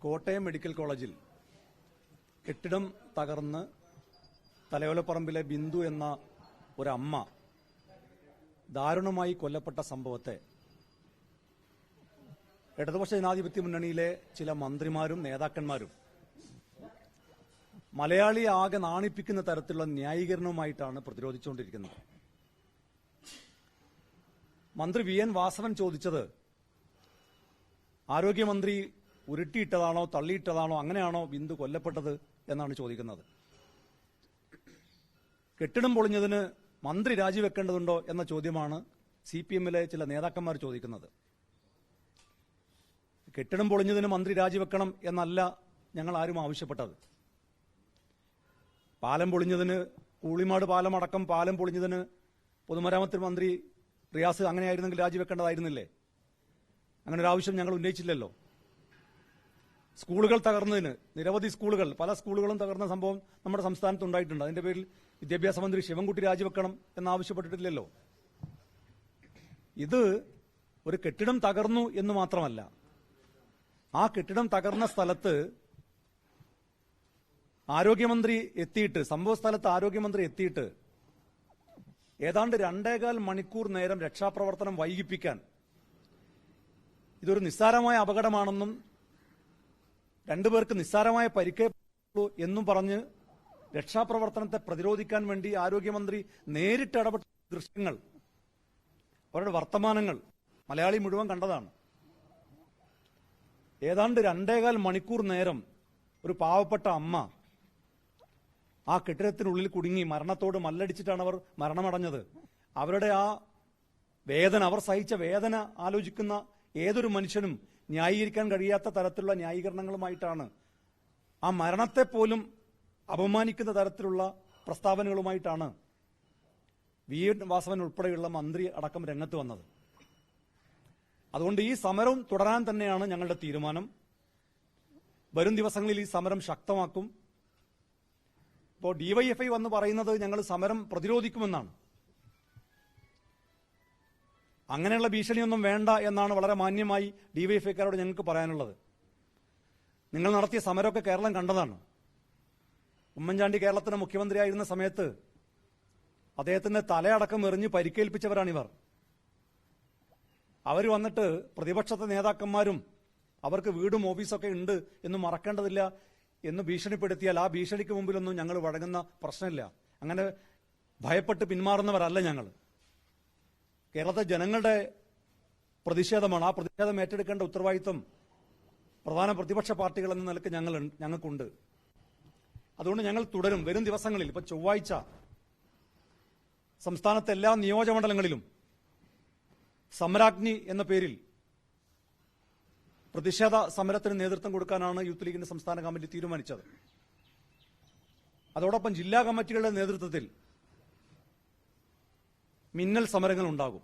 Kottayam medical കോളേജിൽ കെട്ടിടം തകർന്ന് തലയോലപ്പറമ്പിലെ ബിന്ദു എന്ന ഒരമ്മ ദാരുണമായി കൊല്ലപ്പെട്ട സംഭവത്തെ ഇടതുപക്ഷ ജനാധിപത്യ മുന്നണിയിലെ ചില മന്ത്രിമാരും നേതാക്കന്മാരും മലയാളിയെ ആകെ നാണിപ്പിക്കുന്ന തരത്തിലുള്ള ന്യായീകരണവുമായിട്ടാണ് പ്രതിരോധിച്ചുകൊണ്ടിരിക്കുന്നത്. മന്ത്രി വി എൻ വാസവൻ ചോദിച്ചത് ആരോഗ്യമന്ത്രി ഉരുട്ടിയിട്ടതാണോ തള്ളിയിട്ടതാണോ അങ്ങനെയാണോ ബിന്ദു കൊല്ലപ്പെട്ടത് എന്നാണ് ചോദിക്കുന്നത്. കെട്ടിടം പൊളിഞ്ഞതിന് മന്ത്രി രാജിവെക്കേണ്ടതുണ്ടോ എന്ന ചോദ്യമാണ് CPM-ലെ ചില നേതാക്കന്മാർ ചോദിക്കുന്നത്. കെട്ടിടം പൊളിഞ്ഞതിന് മന്ത്രി രാജിവെക്കണം എന്നല്ല ഞങ്ങൾ ആരും ആവശ്യപ്പെട്ടത്. പാലം പൊളിഞ്ഞതിന് കൂളിമാട് പാലം അടക്കം പാലം പൊളിഞ്ഞതിന് പൊതുമരാമത്ത് മന്ത്രി റിയാസ് അങ്ങനെയായിരുന്നെങ്കിൽ രാജിവെക്കേണ്ടതായിരുന്നില്ലേ? അങ്ങനെ ഒരു ആവശ്യം ഞങ്ങൾ ഉന്നയിച്ചില്ലല്ലോ. സ്കൂളുകൾ തകർന്നതിന് നിരവധി സ്കൂളുകൾ പല സ്കൂളുകളും തകർന്ന സംഭവം നമ്മുടെ സംസ്ഥാനത്ത് ഉണ്ടായിട്ടുണ്ട്. അതിന്റെ പേരിൽ വിദ്യാഭ്യാസ മന്ത്രി ശിവൻകുട്ടി രാജിവെക്കണം എന്നാവശ്യപ്പെട്ടിട്ടില്ലല്ലോ. ഇത് ഒരു കെട്ടിടം തകർന്നു എന്ന് മാത്രമല്ല, ആ കെട്ടിടം തകർന്ന സ്ഥലത്ത് ആരോഗ്യമന്ത്രി എത്തിയിട്ട് സംഭവസ്ഥലത്ത് ആരോഗ്യമന്ത്രി എത്തിയിട്ട് ഏതാണ്ട് 2.25 മണിക്കൂർ നേരം രക്ഷാപ്രവർത്തനം വൈകിപ്പിക്കാൻ ഇതൊരു നിസ്സാരമായ അപകടമാണെന്നും രണ്ടുപേർക്ക് നിസ്സാരമായ പരിക്കേ എന്നും പറഞ്ഞ് രക്ഷാപ്രവർത്തനത്തെ പ്രതിരോധിക്കാൻ വേണ്ടി ആരോഗ്യമന്ത്രി നേരിട്ട് ഇടപെട്ട ദൃശ്യങ്ങൾ, അവരുടെ വർത്തമാനങ്ങൾ മലയാളി മുഴുവൻ കണ്ടതാണ്. ഏതാണ്ട് 2.25 മണിക്കൂർ നേരം ഒരു പാവപ്പെട്ട അമ്മ ആ കെട്ടിടത്തിനുള്ളിൽ കുടുങ്ങി മരണത്തോട് മല്ലടിച്ചിട്ടാണ് അവർ മരണമടഞ്ഞത്. അവരുടെ ആ വേദന, അവർ സഹിച്ച വേദന ആലോചിക്കുന്ന ഏതൊരു മനുഷ്യനും ന്യായീകരിക്കാൻ കഴിയാത്ത തരത്തിലുള്ള ന്യായീകരണങ്ങളുമായിട്ടാണ്, ആ മരണത്തെ പോലും അപമാനിക്കുന്ന തരത്തിലുള്ള പ്രസ്താവനകളുമായിട്ടാണ് വി എൻ വാസവൻ ഉൾപ്പെടെയുള്ള മന്ത്രി അടക്കം രംഗത്ത് വന്നത്. അതുകൊണ്ട് ഈ സമരം തുടരാൻ തന്നെയാണ് ഞങ്ങളുടെ തീരുമാനം. വരും ദിവസങ്ങളിൽ ഈ സമരം ശക്തമാക്കും. ഇപ്പോൾ DYFI വന്ന് പറയുന്നത് ഞങ്ങൾ സമരം പ്രതിരോധിക്കുമെന്നാണ്. അങ്ങനെയുള്ള ഭീഷണിയൊന്നും വേണ്ട എന്നാണ് വളരെ മാന്യമായി DYFIക്കാരോട് ഞങ്ങൾക്ക് പറയാനുള്ളത്. നിങ്ങൾ നടത്തിയ സമരമൊക്കെ കേരളം കണ്ടതാണ്. ഉമ്മൻചാണ്ടി കേരളത്തിന്റെ മുഖ്യമന്ത്രിയായിരുന്ന സമയത്ത് അദ്ദേഹത്തിന്റെ തലയടക്കം എറിഞ്ഞ് പരിക്കേൽപ്പിച്ചവരാണിവർ. അവർ വന്നിട്ട് പ്രതിപക്ഷത്തെ നേതാക്കന്മാരും അവർക്ക് വീടും ഓഫീസൊക്കെ ഉണ്ട് എന്ന് മറക്കേണ്ടതില്ല എന്ന് ഭീഷണിപ്പെടുത്തിയാൽ ആ ഭീഷണിക്ക് മുമ്പിലൊന്നും ഞങ്ങൾ വഴങ്ങുന്ന പ്രശ്നമില്ല. അങ്ങനെ ഭയപ്പെട്ട് പിന്മാറുന്നവരല്ല ഞങ്ങൾ. കേരളത്തിലെ ജനങ്ങളുടെ പ്രതിഷേധമാണ്. ആ പ്രതിഷേധം ഏറ്റെടുക്കേണ്ട ഉത്തരവാദിത്വം പ്രധാന പ്രതിപക്ഷ പാർട്ടികൾ എന്ന നിലയ്ക്ക് ഞങ്ങൾക്കുണ്ട്. അതുകൊണ്ട് ഞങ്ങൾ തുടരും. വരും ദിവസങ്ങളിൽ ഇപ്പൊ ചൊവ്വാഴ്ച സംസ്ഥാനത്തെ എല്ലാ നിയോജകമണ്ഡലങ്ങളിലും സമരാഗ്നി എന്ന പേരിൽ പ്രതിഷേധ സമരത്തിന് നേതൃത്വം കൊടുക്കാനാണ് യൂത്ത് ലീഗിന്റെ സംസ്ഥാന കമ്മിറ്റി തീരുമാനിച്ചത്. അതോടൊപ്പം ജില്ലാ കമ്മിറ്റികളുടെ നേതൃത്വത്തിൽ മിന്നൽ സമരങ്ങൾ ഉണ്ടാകും.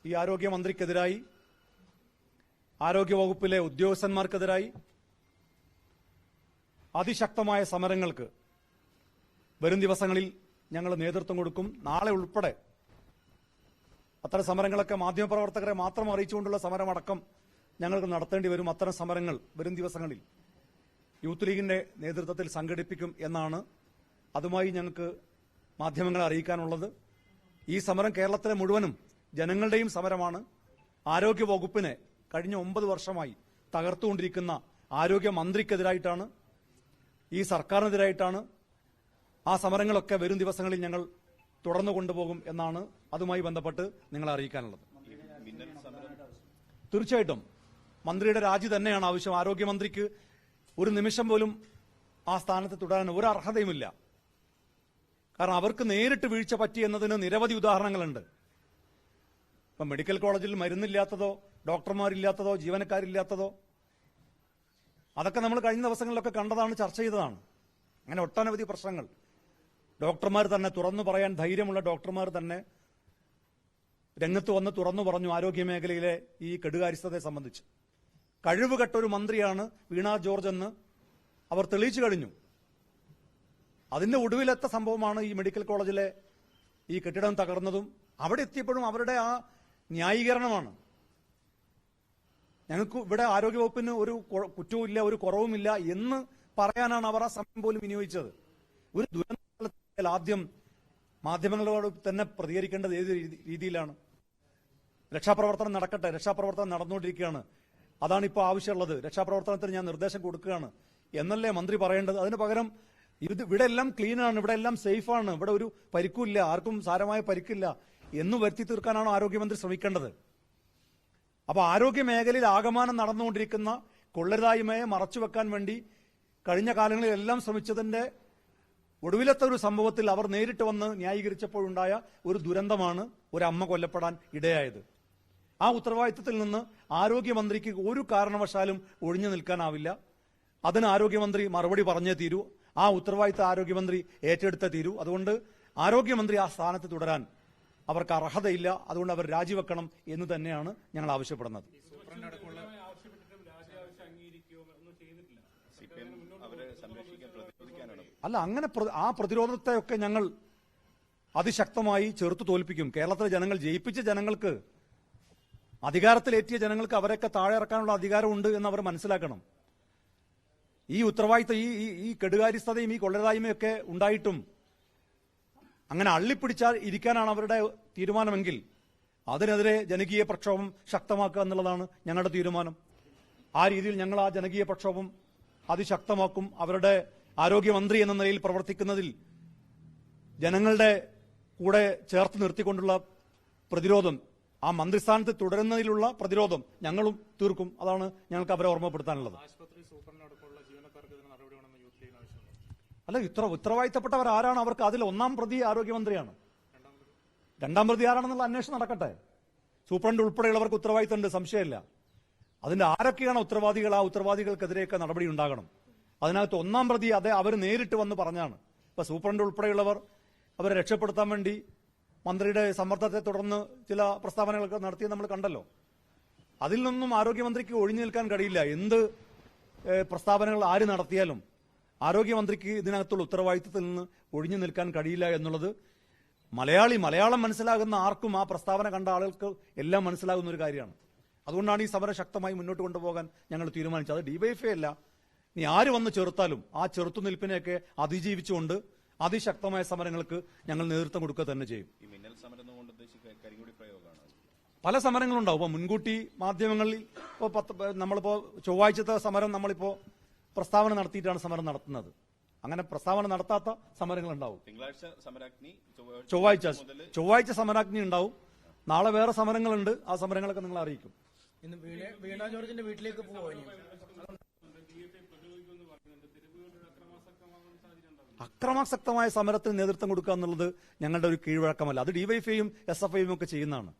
ഈ ആരോഗ്യമന്ത്രിക്കെതിരായി, ആരോഗ്യവകുപ്പിലെ ഉദ്യോഗസ്ഥന്മാർക്കെതിരായി അതിശക്തമായ സമരങ്ങൾക്ക് വരും ദിവസങ്ങളിൽ ഞങ്ങൾ നേതൃത്വം കൊടുക്കും. നാളെ ഉൾപ്പെടെ അത്തരം സമരങ്ങളൊക്കെ മാധ്യമപ്രവർത്തകരെ മാത്രം അറിയിച്ചുകൊണ്ടുള്ള സമരമടക്കം ഞങ്ങൾക്ക് നടത്തേണ്ടി വരും. അത്തരം സമരങ്ങൾ വരും ദിവസങ്ങളിൽ യൂത്ത് ലീഗിന്റെ നേതൃത്വത്തിൽ സംഘടിപ്പിക്കും എന്നാണ് അതുമായി ഞങ്ങൾക്ക് മാധ്യമങ്ങളെ അറിയിക്കാനുള്ളത്. ഈ സമരം കേരളത്തിലെ മുഴുവനും ജനങ്ങളുടെയും സമരമാണ്. ആരോഗ്യവകുപ്പിനെ കഴിഞ്ഞ 9 വർഷമായി തകർത്തുകൊണ്ടിരിക്കുന്ന ആരോഗ്യമന്ത്രിക്കെതിരായിട്ടാണ്, ഈ സർക്കാരിനെതിരായിട്ടാണ്. ആ സമരങ്ങളൊക്കെ വരും ദിവസങ്ങളിൽ ഞങ്ങൾ തുടർന്നു കൊണ്ടുപോകും എന്നാണ് അതുമായി ബന്ധപ്പെട്ട് നിങ്ങളെ അറിയിക്കാനുള്ളത്. തീർച്ചയായിട്ടും മന്ത്രിയുടെ രാജി തന്നെയാണ് ആവശ്യം. ആരോഗ്യമന്ത്രിക്ക് ഒരു നിമിഷം പോലും ആ സ്ഥാനത്ത് തുടരാൻ ഒരു അർഹതയുമില്ല. കാരണം അവർക്ക് നേരിട്ട് വീഴ്ച പറ്റി എന്നതിന് നിരവധി ഉദാഹരണങ്ങളുണ്ട്. ഇപ്പം മെഡിക്കൽ കോളേജിൽ മരുന്നില്ലാത്തതോ ഡോക്ടർമാരില്ലാത്തതോ ജീവനക്കാരില്ലാത്തതോ അതൊക്കെ നമ്മൾ കഴിഞ്ഞ ദിവസങ്ങളിലൊക്കെ കണ്ടതാണ്, ചർച്ച ചെയ്തതാണ്. അങ്ങനെ ഒട്ടനവധി പ്രശ്നങ്ങൾ ഡോക്ടർമാർ തന്നെ തുറന്നു പറയാൻ ധൈര്യമുള്ള ഡോക്ടർമാർ തന്നെ രംഗത്ത് വന്ന് തുറന്നു പറഞ്ഞു ആരോഗ്യ മേഖലയിലെ ഈ കെടുകാര്യസ്ഥതയെ സംബന്ധിച്ച്. കഴിവുകെട്ടൊരു മന്ത്രിയാണ് വീണ ജോർജ് എന്ന് അവർ തെളിയിച്ചു കഴിഞ്ഞു. അതിന്റെ ഒടുവിലെത്ത സംഭവമാണ് ഈ മെഡിക്കൽ കോളേജിലെ ഈ കെട്ടിടം തകർന്നതും അവിടെ എത്തിയപ്പോഴും അവരുടെ ആ ന്യായീകരണമാണ്. ഞങ്ങൾക്ക് ഇവിടെ ആരോഗ്യവകുപ്പിന് ഒരു കുറ്റവുമില്ല, ഒരു കുറവുമില്ല എന്ന് പറയാനാണ് അവർ ആ സമയം പോലും വിനിയോഗിച്ചത്. ഒരു ദുരന്തത്തിൽ ആദ്യം മാധ്യമങ്ങളോട് തന്നെ പ്രതികരിക്കേണ്ടത് ഏത് രീതിയിലാണ്? രക്ഷാപ്രവർത്തനം നടക്കട്ടെ, രക്ഷാപ്രവർത്തനം നടന്നുകൊണ്ടിരിക്കുകയാണ്, അതാണ് ഇപ്പോൾ ആവശ്യമുള്ളത്, രക്ഷാപ്രവർത്തനത്തിന് ഞാൻ നിർദ്ദേശം കൊടുക്കുകയാണ് എന്നല്ലേ മന്ത്രി പറയേണ്ടത്? അതിന് പകരം ഇവിടെ എല്ലാം ക്ലീനാണ്, ഇവിടെ എല്ലാം സേഫാണ്, ഇവിടെ ഒരു പരിക്കില്ല, ആർക്കും സാരമായ പരിക്കില്ല എന്ന് വരുത്തി തീർക്കാനാണ് ആരോഗ്യമന്ത്രി ശ്രമിക്കേണ്ടത്. അപ്പൊ ആരോഗ്യ മേഖലയിൽ ആകമാനം നടന്നുകൊണ്ടിരിക്കുന്ന കൊള്ളരുതായ്മയെ മറച്ചുവെക്കാൻ വേണ്ടി കഴിഞ്ഞ കാലങ്ങളിൽ എല്ലാം ശ്രമിച്ചതിന്റെ ഒടുവിലത്തെ ഒരു സംഭവത്തിൽ അവർ നേരിട്ട് വന്ന് ന്യായീകരിച്ചപ്പോഴുണ്ടായ ഒരു ദുരന്തമാണ് ഒരു അമ്മ കൊല്ലപ്പെടാൻ ഇടയായത്. ആ ഉത്തരവാദിത്തത്തിൽ നിന്ന് ആരോഗ്യമന്ത്രിക്ക് ഒരു കാരണവശാലും ഒഴിഞ്ഞു നിൽക്കാനാവില്ല. അതിന് ആരോഗ്യമന്ത്രി മറുപടി പറഞ്ഞേ തീരൂ. ആ ഉത്തരവാദിത്തം ആരോഗ്യമന്ത്രി ഏറ്റെടുത്തേ തീരൂ. അതുകൊണ്ട് ആരോഗ്യമന്ത്രി ആ സ്ഥാനത്ത് തുടരാൻ അവർക്ക് അർഹതയില്ല. അതുകൊണ്ട് അവർ രാജിവെക്കണം എന്ന് തന്നെയാണ് ഞങ്ങൾ ആവശ്യപ്പെടുന്നത്. അല്ല, അങ്ങനെ ആ പ്രതിരോധത്തെയൊക്കെ ഞങ്ങൾ അതിശക്തമായി ചെറുത്തു തോൽപ്പിക്കും. കേരളത്തിലെ ജനങ്ങൾ ജയിപ്പിച്ച ജനങ്ങൾക്ക്, അധികാരത്തിലേറ്റിയ ജനങ്ങൾക്ക് അവരൊക്കെ താഴെ ഇറക്കാനുള്ള അധികാരമുണ്ട് എന്ന് അവർ മനസ്സിലാക്കണം. ഈ ഉത്തരവാദിത്തം, ഈ കെടുകാര്യസ്ഥതയും ഈ കൊള്ളരുതായ്മയൊക്കെ ഉണ്ടായിട്ടും അങ്ങനെ അള്ളിപ്പിടിച്ചാൽ ഇരിക്കാനാണ് അവരുടെ തീരുമാനമെങ്കിൽ അതിനെതിരെ ജനകീയ പ്രക്ഷോഭം ശക്തമാക്കുക എന്നുള്ളതാണ് ഞങ്ങളുടെ തീരുമാനം. ആ രീതിയിൽ ഞങ്ങൾ ആ ജനകീയ പ്രക്ഷോഭം അതിശക്തമാക്കും. അവരുടെ ആരോഗ്യമന്ത്രി എന്ന നിലയിൽ പ്രവർത്തിക്കുന്നതിൽ ജനങ്ങളുടെ കൂടെ ചേർത്ത് നിർത്തിക്കൊണ്ടുള്ള പ്രതിരോധം, ആ മന്ത്രിസ്ഥാനത്ത് തുടരുന്നതിലുള്ള പ്രതിരോധം ഞങ്ങളും തീർക്കും. അതാണ് ഞങ്ങൾക്ക് അവരെ ഓർമ്മപ്പെടുത്താനുള്ളത്. അല്ല, ഉത്തരവാദിത്തപ്പെട്ടവർ ആരാണ്? അവർക്ക് അതിൽ ഒന്നാം പ്രതി ആരോഗ്യമന്ത്രിയാണ്. രണ്ടാം പ്രതി ആരാണെന്നുള്ള അന്വേഷണം നടക്കട്ടെ. സൂപ്രണ്ട് ഉൾപ്പെടെയുള്ളവർക്ക് ഉത്തരവാദിത്തമുണ്ട്, സംശയമില്ല. അതിന്റെ ആരൊക്കെയാണ് ഉത്തരവാദികൾ, ആ ഉത്തരവാദികൾക്കെതിരെയൊക്കെ നടപടി ഉണ്ടാകണം. അതിനകത്ത് ഒന്നാം പ്രതി അവർ നേരിട്ട് വന്ന് പറഞ്ഞാണ്. ഇപ്പൊ സൂപ്രണ്ട് ഉൾപ്പെടെയുള്ളവർ അവരെ രക്ഷപ്പെടുത്താൻ വേണ്ടി മന്ത്രിയുടെ സമ്മർദ്ദത്തെ തുടർന്ന് ചില പ്രസ്താവനകളൊക്കെ നടത്തിയത് നമ്മൾ കണ്ടല്ലോ. അതിൽ നിന്നും ആരോഗ്യമന്ത്രിക്ക് ഒഴിഞ്ഞു നിൽക്കാൻ കഴിയില്ല. എന്ത് പ്രസ്താവനകൾ ആര് നടത്തിയാലും ആരോഗ്യമന്ത്രിക്ക് ഇതിനകത്തുള്ള ഉത്തരവാദിത്തത്തിൽ നിന്ന് ഒഴിഞ്ഞു നിൽക്കാൻ കഴിയില്ല എന്നുള്ളത് മലയാളം മനസ്സിലാകുന്ന ആർക്കും, ആ പ്രസ്താവന കണ്ട ആളുകൾക്ക് എല്ലാം മനസ്സിലാകുന്ന ഒരു കാര്യമാണ്. അതുകൊണ്ടാണ് ഈ സമരം ശക്തമായി മുന്നോട്ട് കൊണ്ടുപോകാൻ ഞങ്ങൾ തീരുമാനിച്ചത്. അത് ഡിവൈഎഫ്ഐ അല്ല, ഇനി ആര് വന്ന് ചെറുത്താലും ആ ചെറുത്തുനിൽപ്പിനെയൊക്കെ അതിജീവിച്ചുകൊണ്ട് അതിശക്തമായ സമരങ്ങൾക്ക് ഞങ്ങൾ നേതൃത്വം കൊടുക്കുക തന്നെ ചെയ്യും. പല സമരങ്ങളുണ്ടാവും. ഇപ്പൊ മുൻകൂട്ടി മാധ്യമങ്ങളിൽ നമ്മളിപ്പോ ചൊവ്വാഴ്ചത്തെ സമരം നമ്മളിപ്പോ പ്രസ്താവന നടത്തിയിട്ടാണ് സമരം നടത്തുന്നത്. അങ്ങനെ പ്രസ്താവന നടത്താത്ത സമരങ്ങളുണ്ടാവും. ചൊവ്വാഴ്ച സമരാഗ്നി ഉണ്ടാവും. നാളെ വേറെ സമരങ്ങളുണ്ട്. ആ സമരങ്ങളൊക്കെ നിങ്ങൾ അറിയിക്കും. ഇന്ന് വീണ ജോർജിന്റെ വീട്ടിലേക്ക് അക്രമാസക്തമായ സമരത്തിന് നേതൃത്വം കൊടുക്കുക എന്നുള്ളത് ഞങ്ങളുടെ ഒരു കീഴ്വഴക്കമല്ല. അത് ഡിവൈഎഫ്ഐയും SFIയും ഒക്കെ ചെയ്യുന്നതാണ്.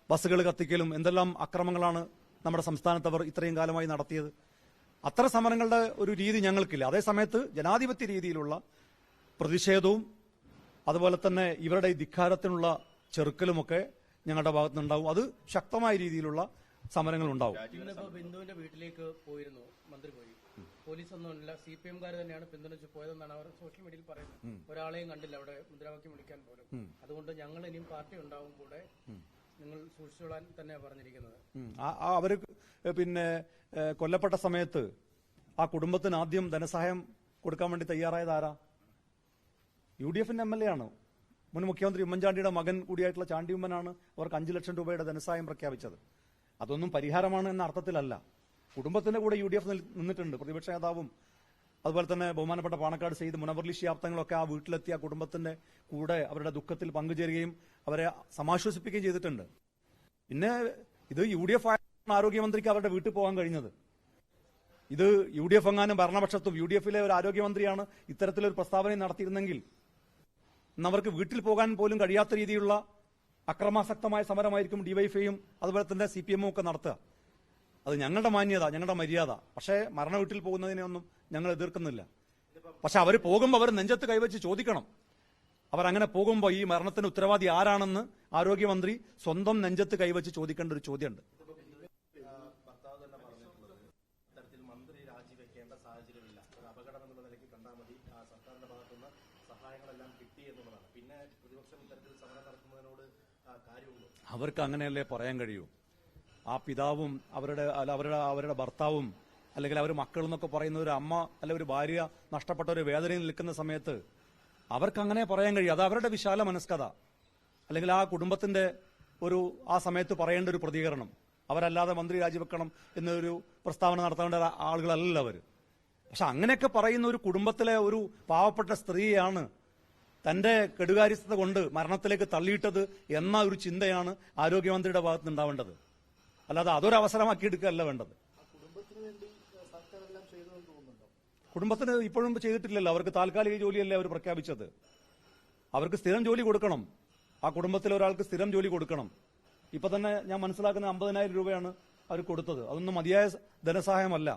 ബസ്സുകൾ കത്തിക്കലും എന്തെല്ലാം അക്രമങ്ങളാണ് നമ്മുടെ സംസ്ഥാനത്ത് അവർ ഇത്രയും കാലമായി നടത്തിയത്. അത്തരം സമരങ്ങളുടെ ഒരു രീതി ഞങ്ങൾക്കില്ല. അതേസമയത്ത് ജനാധിപത്യ രീതിയിലുള്ള പ്രതിഷേധവും അതുപോലെ തന്നെ ഇവരുടെ ധിക്കാരത്തിനുള്ള ചെറുക്കലുമൊക്കെ ഞങ്ങളുടെ ഭാഗത്തുനിന്നുണ്ടാവും. അത് ശക്തമായ രീതിയിലുള്ള സമരങ്ങൾ ഉണ്ടാവും. ഇന്നിപ്പോ ബിന്ദുവിന്റെ വീട്ടിലേക്ക് പോയിരുന്നു മന്ത്രി, പോയി. പോലീസ് ഒന്നുമില്ല, CPM-കാർ തന്നെയാണ് പിന്തുണച്ച് പോയതെന്നാണ് അവർ സോഷ്യൽ മീഡിയയിൽ പറയുന്നത്. ഒരാളെയും കണ്ടില്ല അവിടെ മുദ്രാവാക്യം വിളിക്കാൻ പോലും. അതുകൊണ്ട് ഞങ്ങൾ ഇനിയും പാർട്ടി ഉണ്ടാവും കൂടെ, നിങ്ങൾ സൂക്ഷിച്ചോളാൻ തന്നെയാണ് പറഞ്ഞിരിക്കുന്നത്. അവര് പിന്നെ കൊല്ലപ്പെട്ട സമയത്ത് ആ കുടുംബത്തിന് ആദ്യം ധനസഹായം കൊടുക്കാൻ വേണ്ടി തയ്യാറായത് ആരാ? UDF-ന്റെ MLA ആണ്. മുൻ മുഖ്യമന്ത്രി ഉമ്മൻചാണ്ടിയുടെ മകൻ കൂടിയായിട്ടുള്ള ചാണ്ടി ഉമ്മനാണ് അവർക്ക് 5 ലക്ഷം രൂപയുടെ ധനസഹായം പ്രഖ്യാപിച്ചത്. അതൊന്നും പരിഹാരമാണ് എന്ന അർത്ഥത്തിലല്ല. കുടുംബത്തിന്റെ കൂടെ UDF നിന്നിട്ടുണ്ട്. പ്രതിപക്ഷ നേതാവും അതുപോലെ തന്നെ ബഹുമാനപ്പെട്ട പാണക്കാട് സെയ്ദ്, മുനവർലി ശിഹാബ് തങ്ങളൊക്കെ ആ വീട്ടിലെത്തിയ കുടുംബത്തിന്റെ കൂടെ അവരുടെ ദുഃഖത്തിൽ പങ്കുചേരുകയും അവരെ സമാശ്വസിപ്പിക്കുകയും ചെയ്തിട്ടുണ്ട്. പിന്നെ ഇത് UDF ആരോഗ്യമന്ത്രിക്ക് അവരുടെ വീട്ടിൽ പോകാൻ കഴിഞ്ഞത്. ഇത് UDF എങ്ങാനും ഭരണപക്ഷത്തും UDF-ലെ ഒരു ആരോഗ്യമന്ത്രിയാണ് ഇത്തരത്തിലൊരു പ്രസ്താവന നടത്തിയിരുന്നെങ്കിൽ അവർക്ക് വീട്ടിൽ പോകാൻ പോലും കഴിയാത്ത രീതിയിലുള്ള അക്രമാസക്തമായ സമരമായിരിക്കും ഡിവൈഎഫ്ഐയും അതുപോലെ തന്നെ CPM-ഉം ഒക്കെ നടത്തുക. അത് ഞങ്ങളുടെ മാന്യത, ഞങ്ങളുടെ മര്യാദ. പക്ഷേ മരണ വീട്ടിൽ പോകുന്നതിനെ ഒന്നും ഞങ്ങൾ എതിർക്കുന്നില്ല. പക്ഷെ അവർ പോകുമ്പോൾ അവർ നെഞ്ചത്ത് കൈവച്ച് ചോദിക്കണം. അവരങ്ങനെ പോകുമ്പോൾ ഈ മരണത്തിന് ഉത്തരവാദി ആരാണെന്ന് ആരോഗ്യമന്ത്രി സ്വന്തം നെഞ്ചത്ത് കൈവച്ച് ചോദിക്കേണ്ട ഒരു ചോദ്യമുണ്ട്. അവർക്ക് അങ്ങനെയല്ലേ പറയാൻ കഴിയൂ. ആ പിതാവും അവരുടെ ഭർത്താവും അല്ലെങ്കിൽ അവർ മക്കൾ എന്നൊക്കെ പറയുന്ന ഒരു അമ്മ അല്ലെ ഒരു ഭാര്യ നഷ്ടപ്പെട്ട ഒരു വേദനയിൽ നിൽക്കുന്ന സമയത്ത് അവർക്ക് അങ്ങനെ പറയാൻ കഴിയും. അത് അവരുടെ വിശാല മനസ്കഥ, അല്ലെങ്കിൽ ആ കുടുംബത്തിന്റെ ആ സമയത്ത് പറയേണ്ട ഒരു പ്രതികരണം. അവരല്ലാതെ മന്ത്രി രാജിവെക്കണം എന്നൊരു പ്രസ്താവന നടത്തേണ്ട ആളുകളല്ല അവർ. പക്ഷെ അങ്ങനെയൊക്കെ പറയുന്ന ഒരു കുടുംബത്തിലെ ഒരു പാവപ്പെട്ട സ്ത്രീയാണ് തന്റെ കെടുകാര്യസ്ഥത കൊണ്ട് മരണത്തിലേക്ക് തള്ളിയിട്ടത് എന്ന ഒരു ചിന്തയാണ് ആരോഗ്യമന്ത്രിയുടെ ഭാഗത്ത് ഉണ്ടാവേണ്ടത്. അല്ലാതെ അതൊരു അവസരമാക്കി എടുക്കുകയല്ല വേണ്ടത്. കുടുംബത്തിന് ഇപ്പോഴും ചെയ്തിട്ടില്ലല്ലോ. അവർക്ക് താൽക്കാലിക ജോലിയല്ലേ അവർ പ്രഖ്യാപിച്ചത്. അവർക്ക് സ്ഥിരം ജോലി കൊടുക്കണം. ആ കുടുംബത്തിലെ ഒരാൾക്ക് സ്ഥിരം ജോലി കൊടുക്കണം. ഇപ്പൊ തന്നെ ഞാൻ മനസ്സിലാക്കുന്ന 50,000 രൂപയാണ് അവർ കൊടുത്തത്. അതൊന്നും മതിയായ ധനസഹായമല്ല.